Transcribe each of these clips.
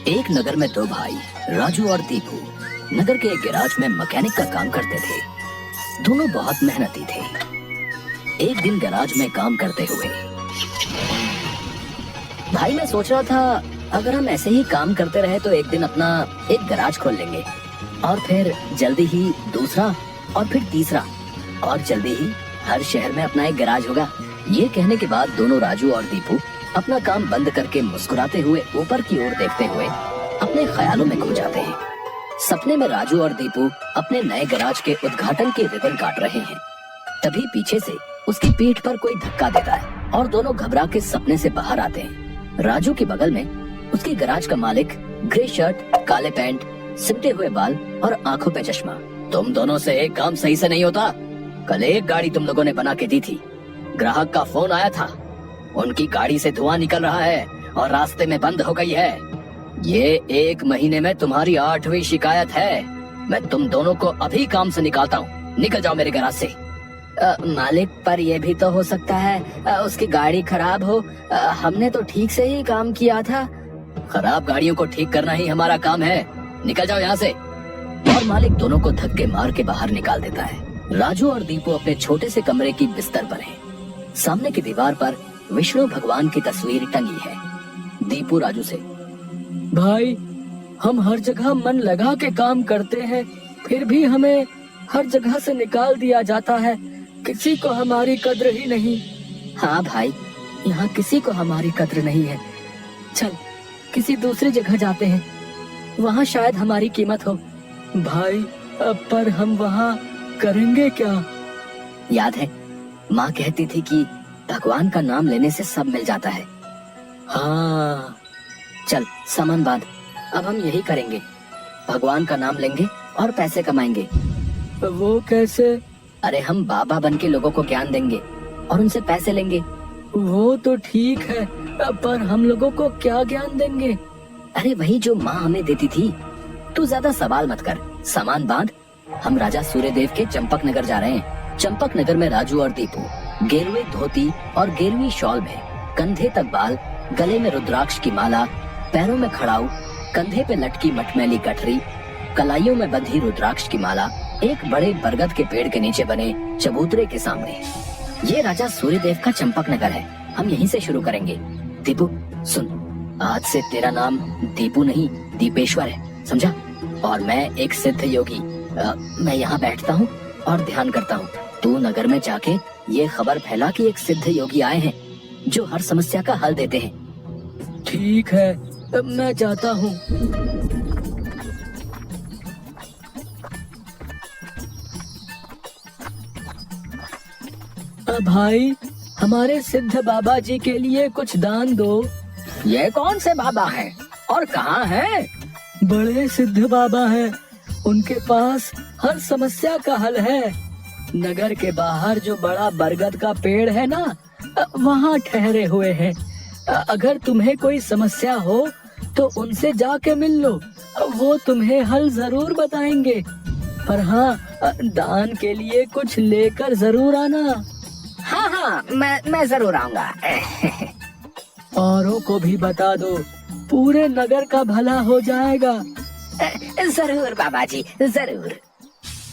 एक नगर में दो भाई राजू और दीपू नगर के एक गैराज में मैकेनिक का काम करते थे। दोनों बहुत मेहनती थे। एक दिन गैराज में काम करते हुए भाई मैं सोच रहा था अगर हम ऐसे ही काम करते रहे तो एक दिन अपना एक गैराज खोल लेंगे और फिर जल्दी ही दूसरा और फिर तीसरा और जल्दी ही हर शहर में अपना एक गैराज होगा। ये कहने के बाद दोनों राजू और दीपू अपना काम बंद करके मुस्कुराते हुए ऊपर की ओर देखते हुए अपने ख्यालों में खो जाते हैं। सपने में राजू और दीपू अपने नए गैराज के उद्घाटन की रिबन काट रहे हैं। तभी पीछे से उसकी पीठ पर कोई धक्का देता है और दोनों घबरा के सपने से बाहर आते हैं। राजू के बगल में उसकी गैराज का मालिक, ग्रे शर्ट, काले पैंट, सिमटे हुए बाल और आंखों पे चश्मा। तुम दोनों से एक काम सही से नहीं होता। कल एक गाड़ी तुम लोगों ने बना के दी थी, ग्राहक का फोन आया था, उनकी गाड़ी से धुआं निकल रहा है और रास्ते में बंद हो गई है। ये 1 महीने में तुम्हारी 8वीं शिकायत है। मैं तुम दोनों को अभी काम से निकालता हूँ, निकल जाओ मेरे गैराज से। मालिक, पर यह भी तो हो सकता है उसकी गाड़ी खराब हो। हमने तो ठीक से ही काम किया था। खराब गाड़ियों को ठीक करना ही हमारा काम है, निकल जाओ यहाँ से। और मालिक दोनों को धक्के मार के बाहर निकाल देता है। राजू और दीपू अपने छोटे से कमरे की बिस्तर पर हैं। सामने की दीवार पर विष्णु भगवान की तस्वीर टंगी है। दीपू राजू से, भाई हम हर जगह मन लगा के काम करते हैं, फिर भी हमें हर जगह से निकाल दिया जाता है। किसी को हमारी कद्र ही नहीं। हाँ भाई, यहाँ किसी को हमारी कद्र नहीं है। चल किसी दूसरी जगह जाते हैं, वहाँ शायद हमारी कीमत हो। भाई पर हम वहाँ करेंगे क्या? याद है माँ कहती थी कि भगवान का नाम लेने से सब मिल जाता है। हाँ चल सामान बांध, अब हम यही करेंगे। भगवान का नाम लेंगे और पैसे कमाएंगे। वो कैसे? अरे हम बाबा बन के लोगों को ज्ञान देंगे और उनसे पैसे लेंगे। वो तो ठीक है, पर हम लोगों को क्या ज्ञान देंगे? अरे वही जो माँ हमें देती थी। तू ज्यादा सवाल मत कर, सामान बांध। हम राजा सूर्यदेव के चंपक नगर जा रहे हैं। चंपक नगर में राजू और दीपू गेरुए धोती और गेरुई शॉल में, कंधे तक बाल, गले में रुद्राक्ष की माला, पैरों में खड़ाऊ, कंधे पे लटकी मटमैली गठरी, कलाइयों में बंधी रुद्राक्ष की माला, एक बड़े बरगद के पेड़ के नीचे बने चबूतरे के सामने। ये राजा सूर्यदेव का चंपक नगर है, हम यहीं से शुरू करेंगे। दीपू सुन, आज से तेरा नाम दीपू नहीं दीपेश्वर है, समझा? और मैं एक सिद्ध योगी। मैं यहाँ बैठता हूँ और ध्यान करता हूँ। तू नगर में जाके ये खबर फैला कि एक सिद्ध योगी आए हैं जो हर समस्या का हल देते हैं। ठीक है, मैं जाता हूँ। भाई हमारे सिद्ध बाबा जी के लिए कुछ दान दो। ये कौन से बाबा हैं और कहाँ हैं? बड़े सिद्ध बाबा हैं, उनके पास हर समस्या का हल है। नगर के बाहर जो बड़ा बरगद का पेड़ है ना, वहाँ ठहरे हुए हैं। अगर तुम्हें कोई समस्या हो तो उनसे जाके मिल लो, वो तुम्हें हल जरूर बताएंगे। पर हाँ, दान के लिए कुछ लेकर जरूर आना। हाँ हाँ, मैं जरूर आऊंगा। औरों को भी बता दो, पूरे नगर का भला हो जाएगा। जरूर बाबा जी, जरूर।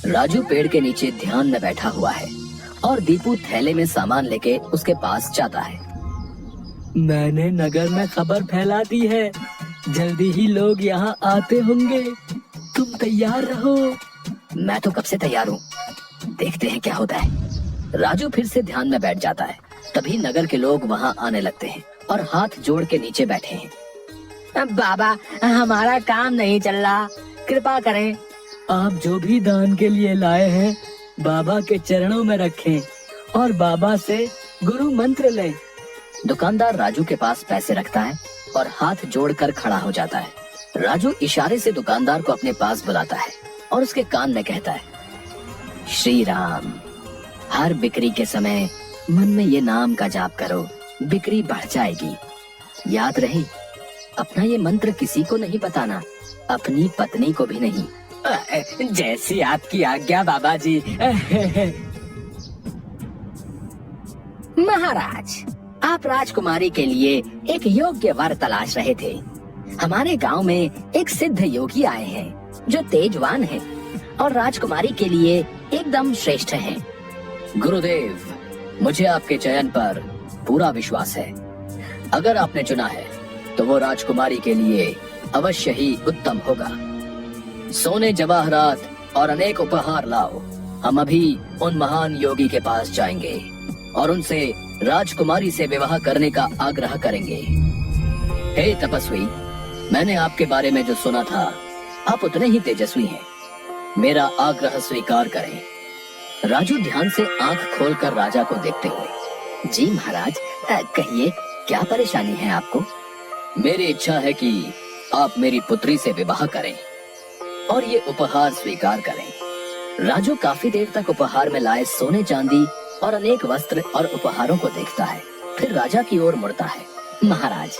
राजू पेड़ के नीचे ध्यान में बैठा हुआ है और दीपू थैले में सामान लेके उसके पास जाता है। मैंने नगर में खबर फैला दी है, जल्दी ही लोग यहाँ आते होंगे। तुम तैयार रहो। मैं तो कब से तैयार हूँ, देखते हैं क्या होता है। राजू फिर से ध्यान में बैठ जाता है। तभी नगर के लोग वहाँ आने लगते हैं और हाथ जोड़ के नीचे बैठे हैं। बाबा, हमारा काम नहीं चल रहा, कृपा करें। आप जो भी दान के लिए लाए हैं बाबा के चरणों में रखें और बाबा से गुरु मंत्र लें। दुकानदार राजू के पास पैसे रखता है और हाथ जोड़कर खड़ा हो जाता है। राजू इशारे से दुकानदार को अपने पास बुलाता है और उसके कान में कहता है, श्री राम, हर बिक्री के समय मन में ये नाम का जाप करो, बिक्री बढ़ जाएगी। याद रहे, अपना ये मंत्र किसी को नहीं बताना, अपनी पत्नी को भी नहीं। जैसी आपकी आज्ञा बाबा जी। महाराज, आप राजकुमारी के लिए एक योग्य वर तलाश रहे थे। हमारे गांव में एक सिद्ध योगी आए हैं जो तेजवान हैं और राजकुमारी के लिए एकदम श्रेष्ठ हैं। गुरुदेव, मुझे आपके चयन पर पूरा विश्वास है। अगर आपने चुना है तो वो राजकुमारी के लिए अवश्य ही उत्तम होगा। सोने जवाहरात और अनेक उपहार लाओ। हम अभी उन महान योगी के पास जाएंगे और उनसे राजकुमारी से विवाह करने का आग्रह करेंगे। हे तपस्वी, मैंने आपके बारे में जो सुना था, आप उतने ही तेजस्वी हैं। मेरा आग्रह स्वीकार करें। राजू ध्यान से आंख खोलकर राजा को देखते हुए, जी महाराज, कहिए क्या परेशानी है आपको? मेरी इच्छा है कि आप मेरी पुत्री से विवाह करें और ये उपहार स्वीकार करें। राजू काफी देर तक उपहार में लाए सोने चांदी और अनेक वस्त्र और उपहारों को देखता है, फिर राजा की ओर मुड़ता है। महाराज,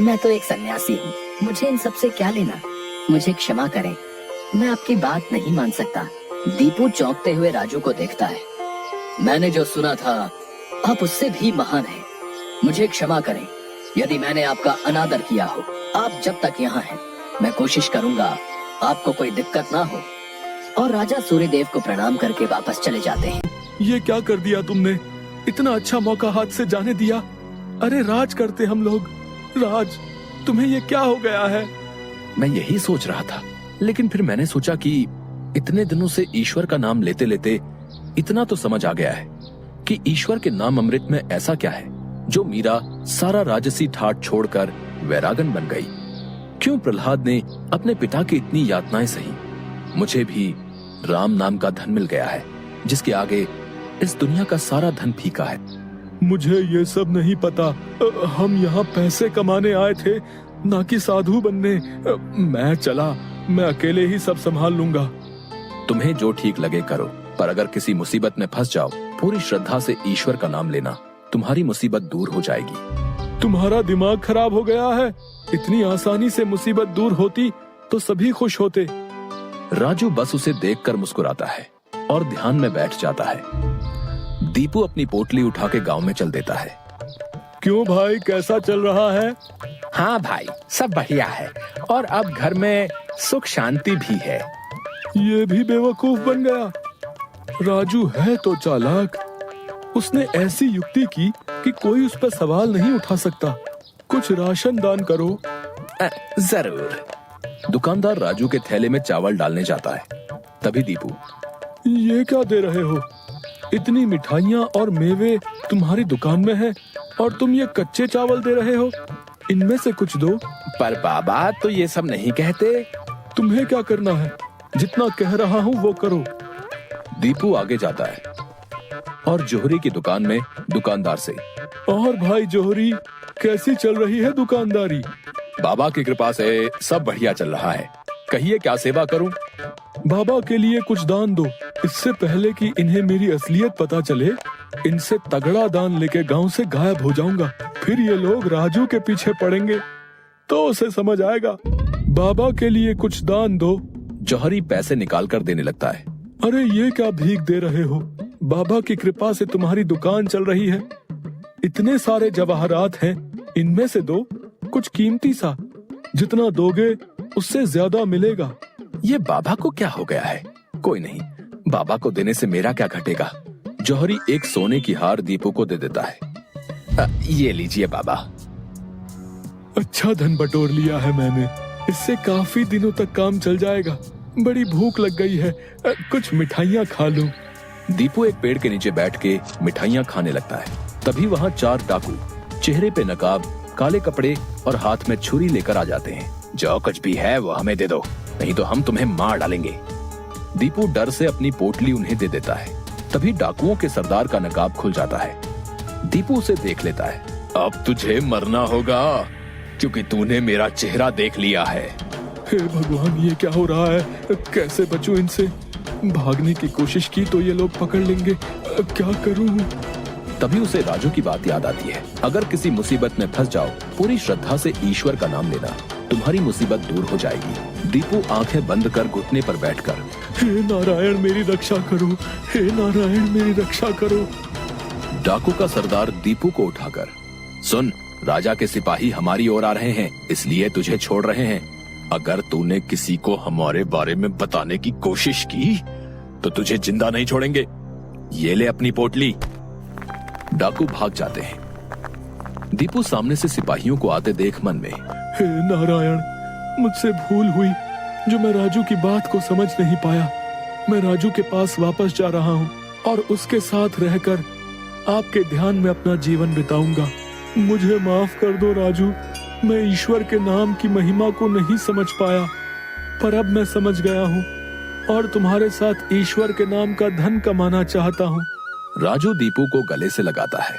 मैं तो एक सन्यासी हूँ, मुझे इन सब से क्या लेना? मुझे क्षमा करें, मैं आपकी बात नहीं मान सकता। दीपू चौंकते हुए राजू को देखता है। मैंने जो सुना था, आप उससे भी महान हैं। मुझे क्षमा करें यदि मैंने आपका अनादर किया हो। आप जब तक यहाँ हैं, मैं कोशिश करूंगा आपको कोई दिक्कत ना हो। और राजा सूर्यदेव को प्रणाम करके वापस चले जाते हैं। ये क्या कर दिया तुमने? इतना अच्छा मौका हाथ से जाने दिया। अरे राज करते हम लोग। राज, तुम्हें ये क्या हो गया है? मैं यही सोच रहा था, लेकिन फिर मैंने सोचा कि इतने दिनों से ईश्वर का नाम लेते लेते इतना तो समझ आ गया है कि ईश्वर के नाम अमृत में ऐसा क्या है जो मीरा सारा राजसी ठाट छोड़कर वैरागन बन गई। क्यों प्रहलाद ने अपने पिता की इतनी यातनाएं सही? मुझे भी राम नाम का धन मिल गया है जिसके आगे इस दुनिया का सारा धन फीका है। मुझे ये सब नहीं पता। हम यहाँ पैसे कमाने आए थे, ना कि साधु बनने। मैं चला, मैं अकेले ही सब संभाल लूंगा। तुम्हें जो ठीक लगे करो, पर अगर किसी मुसीबत में फंस जाओ, पूरी श्रद्धा से ईश्वर का नाम लेना, तुम्हारी मुसीबत दूर हो जाएगी। तुम्हारा दिमाग खराब हो गया है। इतनी आसानी से मुसीबत दूर होती तो सभी खुश होते। राजू बस उसे देखकर मुस्कुराता है और ध्यान में बैठ जाता है। दीपू अपनी पोटली उठा के गांव में चल देता है। क्यों भाई, कैसा चल रहा है? हाँ भाई, सब बढ़िया है और अब घर में सुख शांति भी है। ये भी बेवकूफ बन गया। राजू है तो चालाक। उसने ऐसी युक्ति की कि कोई उस पर सवाल नहीं उठा सकता। कुछ राशन दान करो। जरूर। दुकानदार राजू के थैले में चावल डालने जाता है। तभी दीपू, ये क्या दे रहे हो? इतनी मिठाइयाँ और मेवे तुम्हारी दुकान में है और तुम ये कच्चे चावल दे रहे हो? इनमें से कुछ दो। पर बाबा तो ये सब नहीं कहते। तुम्हें क्या करना है? जितना कह रहा हूँ वो करो। दीपू आगे जाता है और जोहरी की दुकान में दुकानदार से, और भाई जोहरी, कैसी चल रही है दुकानदारी? बाबा की कृपा से सब बढ़िया चल रहा है। कहिए क्या सेवा करूं? बाबा के लिए कुछ दान दो। इससे पहले कि इन्हें मेरी असलियत पता चले, इनसे तगड़ा दान लेके गांव से गायब हो जाऊंगा। फिर ये लोग राजू के पीछे पड़ेंगे तो उसे समझ आएगा। बाबा के लिए कुछ दान दो। जौहरी पैसे निकाल कर देने लगता है। अरे ये क्या भीख दे रहे हो? बाबा की कृपा से तुम्हारी दुकान चल रही है। इतने सारे जवाहरात हैं, इनमें से दो, कुछ कीमती सा। जितना दोगे उससे ज्यादा मिलेगा। ये बाबा को क्या हो गया है? कोई नहीं, बाबा को देने से मेरा क्या घटेगा। जौहरी एक सोने की हार दीपू को दे देता है। ये लीजिए बाबा। अच्छा धन बटोर लिया है मैंने। इससे काफी दिनों तक काम चल जाएगा। बड़ी भूख लग गई है, कुछ मिठाइयाँ खा लूं। दीपू एक पेड़ के नीचे बैठ के मिठाइयाँ खाने लगता है। तभी वहाँ 4 डाकू, चेहरे पे नकाब, काले कपड़े और हाथ में छुरी लेकर आ जाते हैं। जो कुछ भी है वो हमें दे दो, नहीं तो हम तुम्हें मार डालेंगे। दीपू डर से अपनी पोटली उन्हें दे देता है। तभी डाकुओं के सरदार का नकाब खुल जाता है। दीपू उसे देख लेता है। अब तुझे मरना होगा क्योंकि तूने मेरा चेहरा देख लिया है। हे भगवान, ये क्या हो रहा है? कैसे बचूं इनसे? भागने की कोशिश की तो ये लोग पकड़ लेंगे। क्या करूं? तभी उसे राजू की बात याद आती है। अगर किसी मुसीबत में फंस जाओ, पूरी श्रद्धा से ईश्वर का नाम लेना, तुम्हारी मुसीबत दूर हो जाएगी। दीपू आंखें बंद कर घुटने पर बैठकर, हे नारायण मेरी रक्षा करो, हे नारायण मेरी रक्षा करो। डाकू का सरदार दीपू को उठाकर, सुन, राजा के सिपाही हमारी ओर आ रहे हैं, इसलिए तुझे छोड़ रहे हैं। अगर तूने किसी को हमारे बारे में बताने की कोशिश की तो तुझे जिंदा नहीं छोड़ेंगे। ये ले अपनी पोटली। डाकू भाग जाते हैं। दीपू सामने से सिपाहियों को आते देख मन में, हे नारायण, मुझसे भूल हुई जो मैं राजू की बात को समझ नहीं पाया। मैं राजू के पास वापस जा रहा हूँ और उसके साथ रहकर आपके ध्यान में अपना जीवन बिताऊंगा। मुझे माफ कर दो राजू, मैं ईश्वर के नाम की महिमा को नहीं समझ पाया, पर अब मैं समझ गया हूँ और तुम्हारे साथ ईश्वर के नाम का धन कमाना चाहता हूँ। राजू दीपू को गले से लगाता है